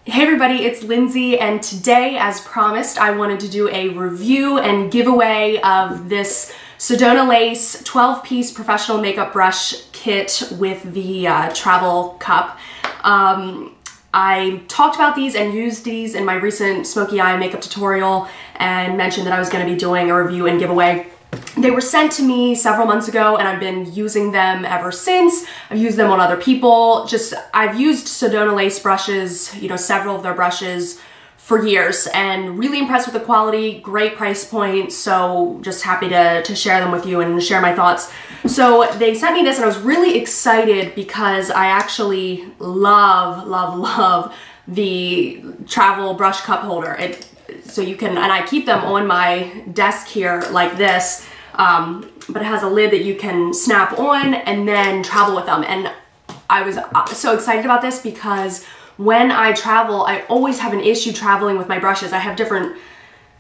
Hey everybody, it's Lindsay, and today, as promised, I wanted to do a review and giveaway of this Sedona Lace 12-piece professional makeup brush kit with the travel cup. I talked about these and used these in my recent smoky eye makeup tutorial and mentioned that I was going to be doing a review and giveaway. They were sent to me several months ago and I've been using them ever since. I've used them on other people. I've used Sedona lace brushes, several of their brushes for years, and really impressed with the quality, great price point, so just happy to share them with you and share my thoughts. So they sent me this and I was really excited because I actually love the travel brush cup holder. So you can, and I keep them on my desk here like this, but it has a lid that you can snap on and then travel with them. And I was so excited about this because when I travel, I always have an issue traveling with my brushes. I have different,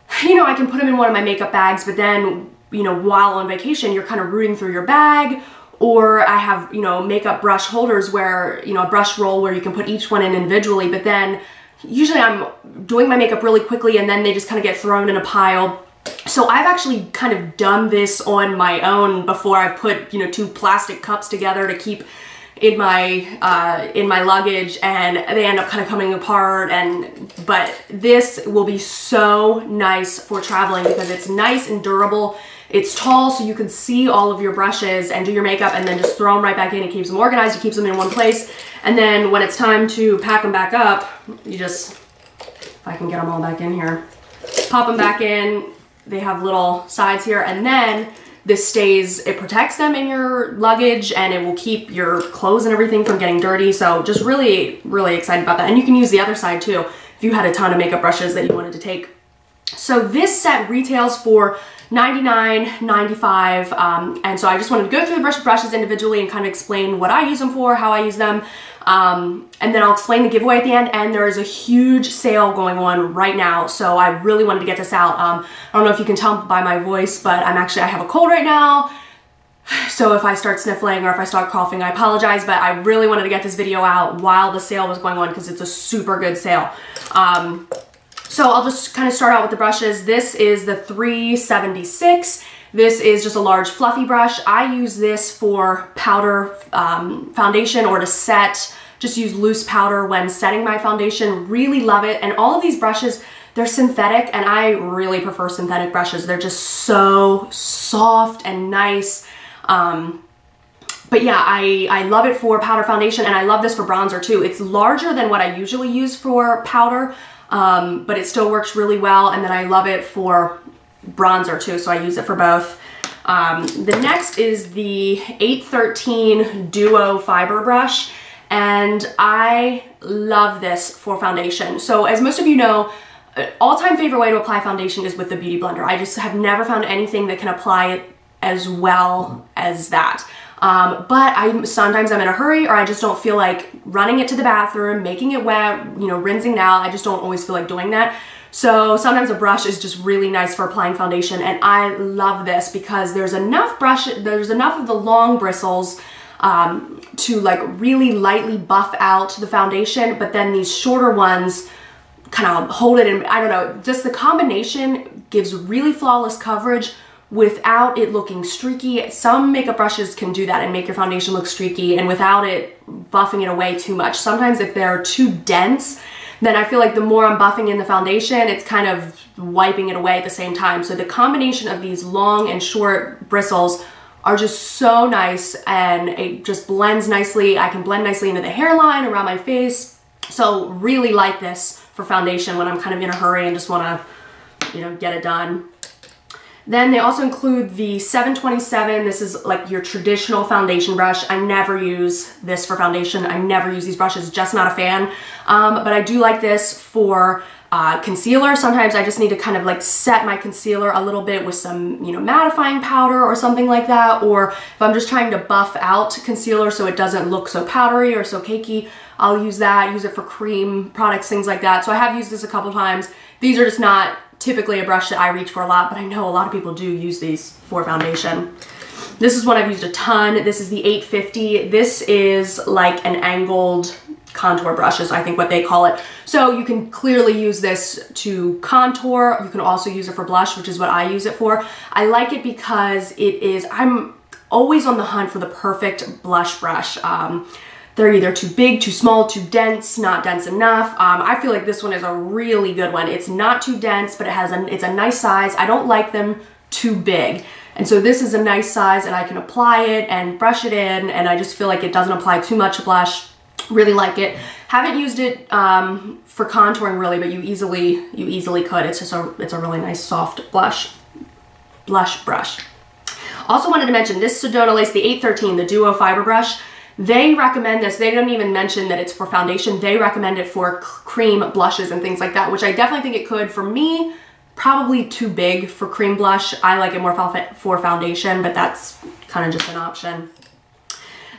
I can put them in one of my makeup bags, but then, while on vacation, you're kind of rooting through your bag. Or I have, makeup brush holders where, a brush roll where you can put each one in individually, but then usually I'm doing my makeup really quickly and then they just kind of get thrown in a pile. So I've actually kind of done this on my own before. I've put, two plastic cups together to keep in my luggage, and they end up kind of coming apart. But this will be so nice for traveling because it's nice and durable. It's tall, so you can see all of your brushes and do your makeup and then just throw them right back in. It keeps them organized, it keeps them in one place. And then when it's time to pack them back up, you just, if I can get them all back in here, pop them back in. They have little sides here, and then this it protects them in your luggage, and it will keep your clothes and everything from getting dirty. So just really excited about that. And you can use the other side too if you had a ton of makeup brushes that you wanted to take. So this set retails for $99.95, and so I just wanted to go through the brushes individually and kind of explain what I use them for, how I use them, and then I'll explain the giveaway at the end. And there is a huge sale going on right now, so I really wanted to get this out. I don't know if you can tell by my voice, but I have a cold right now, so if I start sniffling or if I start coughing, I apologize, but I really wanted to get this video out while the sale was going on because it's a super good sale. So I'll just kind of start out with the brushes. This is the 376. This is just a large fluffy brush. I use this for powder foundation or to set, just use loose powder when setting my foundation. Really love it. And all of these brushes, they're synthetic, and I really prefer synthetic brushes. They're just so soft and nice. But yeah, I love it for powder foundation, and I love this for bronzer too. It's larger than what I usually use for powder, but it still works really well. And then I love it for bronzer too, so I use it for both. The next is the 813 Duo Fiber Brush, and I love this for foundation. So as most of you know, all-time favorite way to apply foundation is with the Beauty Blender. I just have never found anything that can apply it as well as that. But sometimes I'm in a hurry, or I just don't feel like running it to the bathroom, making it wet, rinsing it out. I just don't always feel like doing that. So sometimes a brush is just really nice for applying foundation, and I love this because there's enough of the long bristles to like really lightly buff out the foundation, but then these shorter ones kind of hold it in. I don't know, just the combination gives really flawless coverage without it looking streaky. Some makeup brushes can do that and make your foundation look streaky and without it buffing it away too much. Sometimes if they're too dense, then I feel like the more I'm buffing in the foundation, it's kind of wiping it away at the same time. So the combination of these long and short bristles are just so nice, and it just blends nicely. I can blend nicely into the hairline, around my face. So really like this for foundation when I'm kind of in a hurry and just want to, get it done. Then they also include the 727. This is like your traditional foundation brush. I never use this for foundation. I never use these brushes, just not a fan. But I do like this for concealer. Sometimes I just need to kind of like set my concealer a little bit with some, mattifying powder or something like that. Or if I'm just trying to buff out concealer so it doesn't look so powdery or so cakey, I'll use that, use it for cream products, things like that. So I have used this a couple times. These are just not typically a brush that I reach for a lot, but I know a lot of people do use these for foundation. This is one I've used a ton. This is the 850. This is like an angled contour brush is I think what they call it. So you can clearly use this to contour. You can also use it for blush, which is what I use it for. I like it because I'm always on the hunt for the perfect blush brush. They're either too big, too small, too dense, not dense enough. I feel like this one is a really good one. It's not too dense, but it's a nice size. I don't like them too big. And so this is a nice size, and I can apply it and brush it in, and I just feel like it doesn't apply too much blush. Really like it. Haven't used it for contouring really, but you easily could. It's a really nice soft blush brush. Also wanted to mention this Sedona Lace, the 813, the Duo Fiber Brush. They recommend this. They don't even mention that it's for foundation. They recommend it for cream blushes and things like that, which I definitely think it could. For me, probably too big for cream blush. I like it more for foundation, but that's kind of just an option.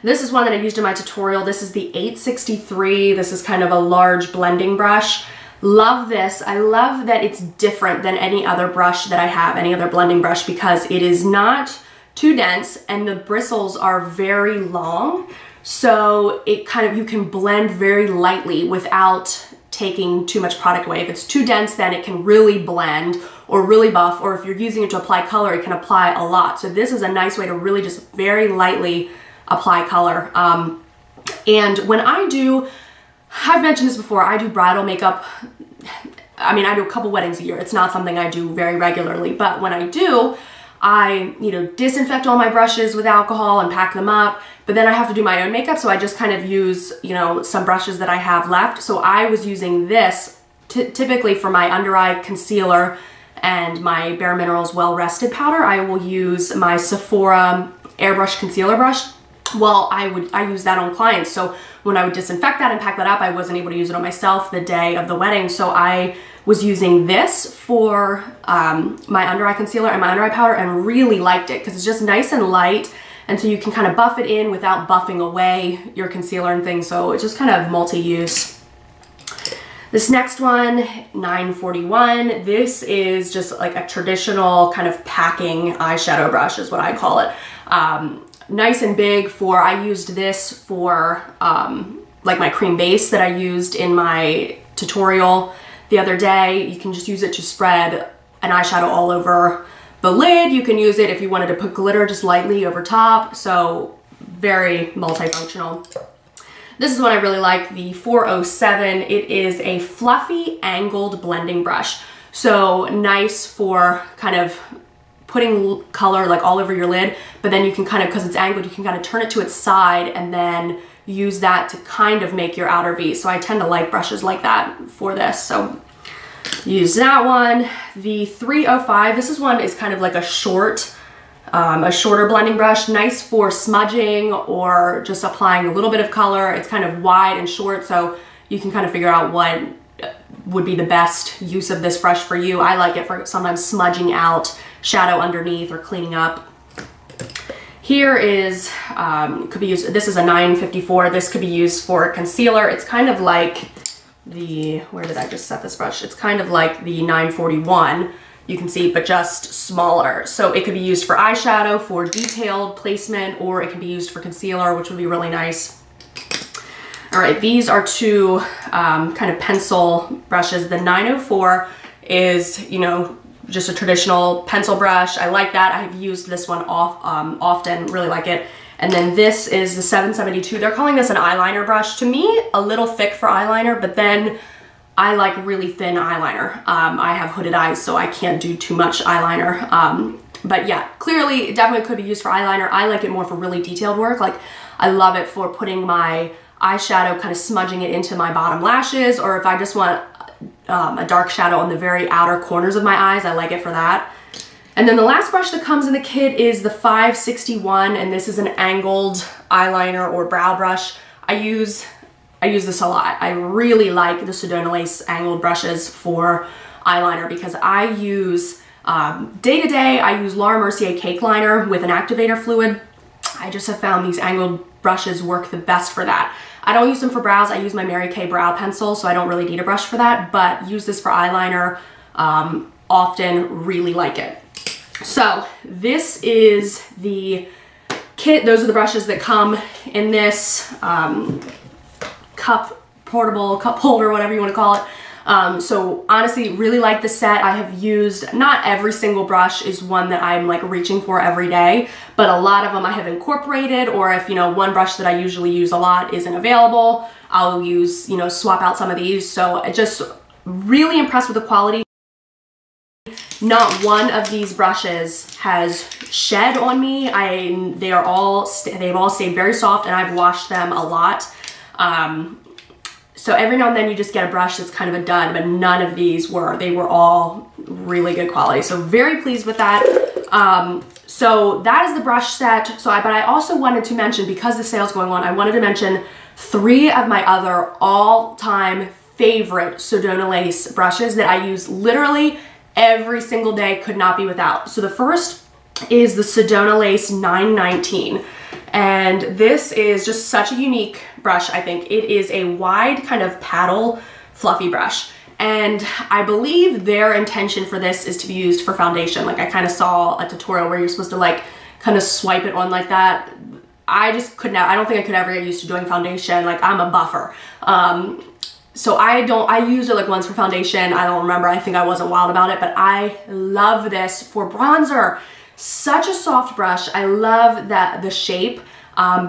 This is one that I used in my tutorial. This is the 863. This is kind of a large blending brush. Love this. I love that it's different than any other brush that I have, any other blending brush, because it is not too dense and the bristles are very long. So it you can blend very lightly without taking too much product away. If it's too dense, then it can really blend or really buff, or if you're using it to apply color, it can apply a lot. So this is a nice way to really just very lightly apply color. And when I've mentioned this before, I do bridal makeup. I mean, I do a couple weddings a year. It's not something I do very regularly, but when I do, I, disinfect all my brushes with alcohol and pack them up, but then I have to do my own makeup, so I just kind of use, some brushes that I have left. So I was using this typically for my under eye concealer and my Bare Minerals Well Rested powder. I will use my Sephora Airbrush Concealer Brush. Well, I use that on clients, so when I would disinfect that and pack that up, I wasn't able to use it on myself the day of the wedding, so I was using this for my under eye concealer and my under eye powder and really liked it because it's just nice and light, and so you can kind of buff it in without buffing away your concealer and things, so it's just kind of multi-use. This next one, 941, this is just like a traditional kind of packing eyeshadow brush is what I call it. Nice and big I used this for like my cream base that I used in my tutorial the other day. You can just use it to spread an eyeshadow all over the lid. You can use it if you wanted to put glitter just lightly over top. So very multifunctional. This is one I really like, the 407. It is a fluffy angled blending brush. So nice for kind of putting color like all over your lid, but then you can kind of, because it's angled, you can kind of turn it to its side and then use that to kind of make your outer V. So I tend to like brushes like that for this. So use that one. The 305, this is one is kind of like a shorter blending brush, nice for smudging or just applying a little bit of color. It's kind of wide and short, so you can kind of figure out what would be the best use of this brush for you. I like it for sometimes smudging out shadow underneath or cleaning up. Here is, could be used, this is a 954. This could be used for concealer. It's kind of like where did I just set this brush? It's kind of like the 941, you can see, but just smaller. So it could be used for eyeshadow, for detailed placement, or it can be used for concealer, which would be really nice. All right, these are two kind of pencil brushes. The 904 is, just a traditional pencil brush. I like that. I've used this one often, really like it. And then this is the 772. They're calling this an eyeliner brush. To me, a little thick for eyeliner, but then I like really thin eyeliner. I have hooded eyes, so I can't do too much eyeliner. But yeah, clearly it definitely could be used for eyeliner. I like it more for really detailed work. Like, I love it for putting my eyeshadow, kind of smudging it into my bottom lashes, or if I just want a dark shadow on the very outer corners of my eyes, I like it for that. And then the last brush that comes in the kit is the 561, and this is an angled eyeliner or brow brush. I use this a lot. I really like the Sedona Lace angled brushes for eyeliner because I use, day to day, I use Laura Mercier cake liner with an activator fluid. I just have found these angled brushes work the best for that. I don't use them for brows. I use my Mary Kay brow pencil, so I don't really need a brush for that, but use this for eyeliner often, really like it. So this is the kit. Those are the brushes that come in this cup portable cup holder, whatever you want to call it. So honestly, really like the set. I have used, not every single brush is one that I'm like reaching for every day, but a lot of them I have incorporated, or if, you know, one brush that I usually use a lot isn't available, I'll use, you know, swap out some of these. So I just really impressed with the quality. Not one of these brushes has shed on me. They've all stayed very soft, and I've washed them a lot. So every now and then you just get a brush that's kind of a dud, but none of these were. They were all really good quality. So very pleased with that. So that is the brush set. But I also wanted to mention, because the sale's going on, I wanted to mention 3 of my other all-time favorite Sedona lace brushes that I use literally every single day, could not be without. So the first is the Sedona Lace 919. And this is just such a unique brush, I think. It is a wide kind of paddle fluffy brush. And I believe their intention for this is to be used for foundation. Like, I kind of saw a tutorial where you're supposed to like kind of swipe it on like that. I just could not, I don't think I could ever get used to doing foundation. Like, I'm a buffer. So I used it like once for foundation. I don't remember, I think I wasn't wild about it, but I love this for bronzer. Such a soft brush. I love the shape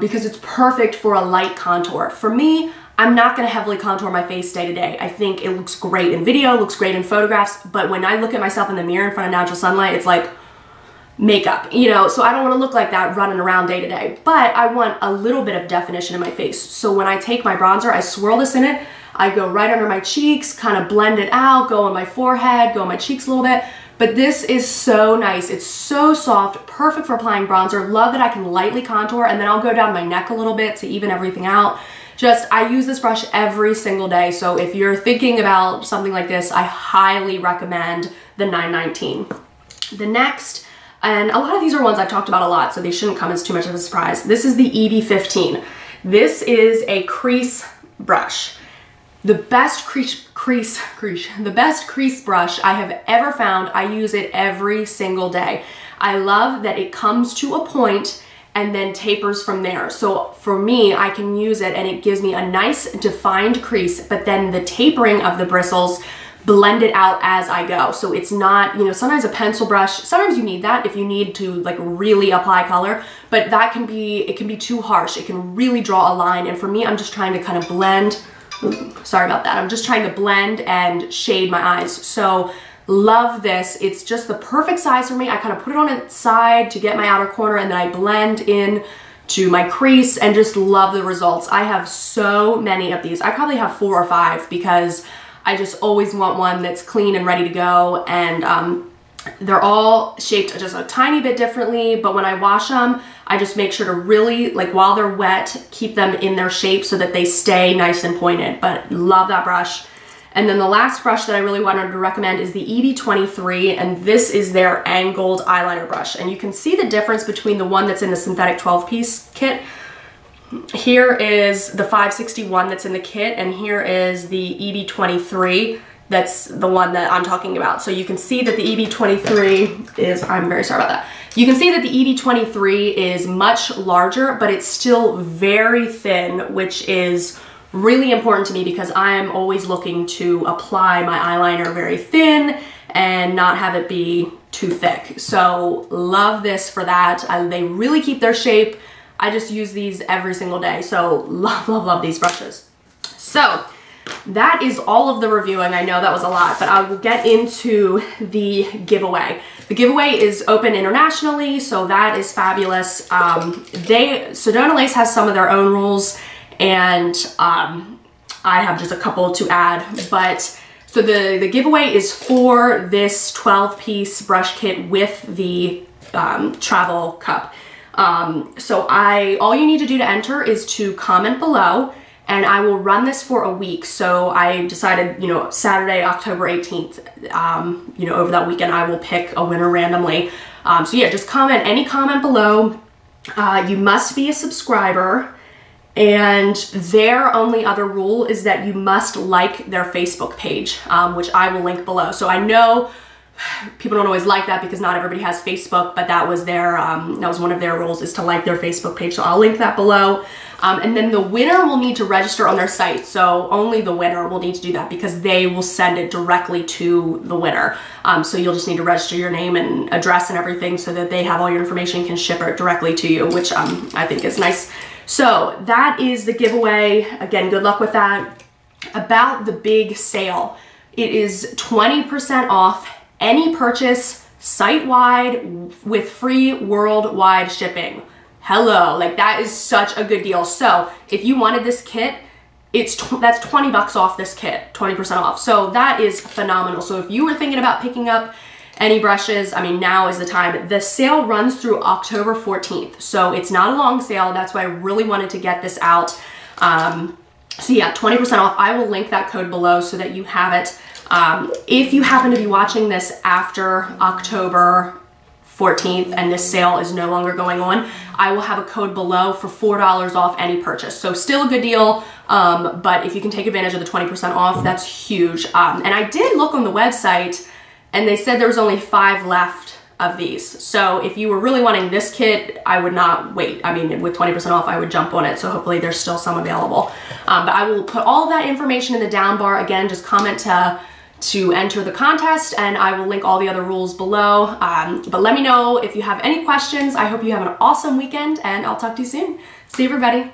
because it's perfect for a light contour. For me, I'm not gonna heavily contour my face day to day. I think it looks great in video, looks great in photographs, but when I look at myself in the mirror in front of natural sunlight, it's like makeup, you know? So I don't wanna look like that running around day to day, but I want a little bit of definition in my face. So when I take my bronzer, I swirl this in it, I go right under my cheeks, kind of blend it out, go on my forehead, go on my cheeks a little bit. But this is so nice. It's so soft, perfect for applying bronzer. Love that I can lightly contour, and then I'll go down my neck a little bit to even everything out. I use this brush every single day. So if you're thinking about something like this, I highly recommend the 919. The next, and a lot of these are ones I've talked about a lot, so they shouldn't come as too much of a surprise. This is the EB15. This is a crease brush. The best crease brush I have ever found. I use it every single day. I love that it comes to a point and then tapers from there. So for me, I can use it and it gives me a nice defined crease, but then the tapering of the bristles blend it out as I go. So it's not, you know, sometimes a pencil brush, sometimes you need that if you need to like really apply color, but that can be, it can be too harsh. It can really draw a line. And for me, I'm just trying to kind of blend. Sorry about that. I'm just trying to blend and shade my eyes. So love this. It's just the perfect size for me. I kind of put it on its side to get my outer corner, and then I blend in to my crease and just love the results. I have so many of these. I probably have 4 or 5 because I just always want one that's clean and ready to go. And they're all shaped just a tiny bit differently, but when I wash them, I just make sure to really, like while they're wet, keep them in their shape so that they stay nice and pointed. But love that brush. And then the last brush that I really wanted to recommend is the EB23, and this is their angled eyeliner brush. And you can see the difference between the one that's in the synthetic 12-piece kit. Here is the 561 that's in the kit, and here is the EB23. That's the one that I'm talking about. So you can see that the EB23 is, I'm very sorry about that. You can see that the EB23 is much larger, but it's still very thin, which is really important to me because I'm always looking to apply my eyeliner very thin and not have it be too thick. So love this for that. They really keep their shape. I just use these every single day. So love, love, love these brushes. So that is all of the reviewing. I know that was a lot, but I will get into the giveaway. The giveaway is open internationally, so that is fabulous. Sedona Lace has some of their own rules, and I have just a couple to add. But so the giveaway is for this 12-piece brush kit with the travel cup. So all you need to do to enter is to comment below, and I will run this for a week. So I decided, you know, Saturday, October 18th, you know, over that weekend, I will pick a winner randomly. So yeah, just comment, any comment below. You must be a subscriber, and their only other rule is that you must like their Facebook page, which I will link below. So I know people don't always like that because not everybody has Facebook, but that was their, that was one of their rules, is to like their Facebook page. So I'll link that below. And then the winner will need to register on their site. So only the winner will need to do that because they will send it directly to the winner. So you'll just need to register your name and address and everything so that they have all your information, can ship it directly to you, which I think is nice. So that is the giveaway. Again, good luck with that. About the big sale, it is 20% off any purchase site-wide with free worldwide shipping. Hello, like that is such a good deal. So if you wanted this kit, that's 20 bucks off this kit, 20% off. So that is phenomenal. So if you were thinking about picking up any brushes, I mean, now is the time. The sale runs through October 14th. So it's not a long sale. That's why I really wanted to get this out. So yeah, 20% off. I will link that code below so that you have it. If you happen to be watching this after October 14th and this sale is no longer going on, I will have a code below for $4 off any purchase. So still a good deal, but if you can take advantage of the 20% off, that's huge. And I did look on the website and they said there was only 5 left of these. So if you were really wanting this kit, I would not wait. I mean, with 20% off, I would jump on it. So hopefully there's still some available. But I will put all of that information in the down bar. Again, just comment to enter the contest, and I will link all the other rules below. But let me know if you have any questions. I hope you have an awesome weekend, and I'll talk to you soon. See you, everybody.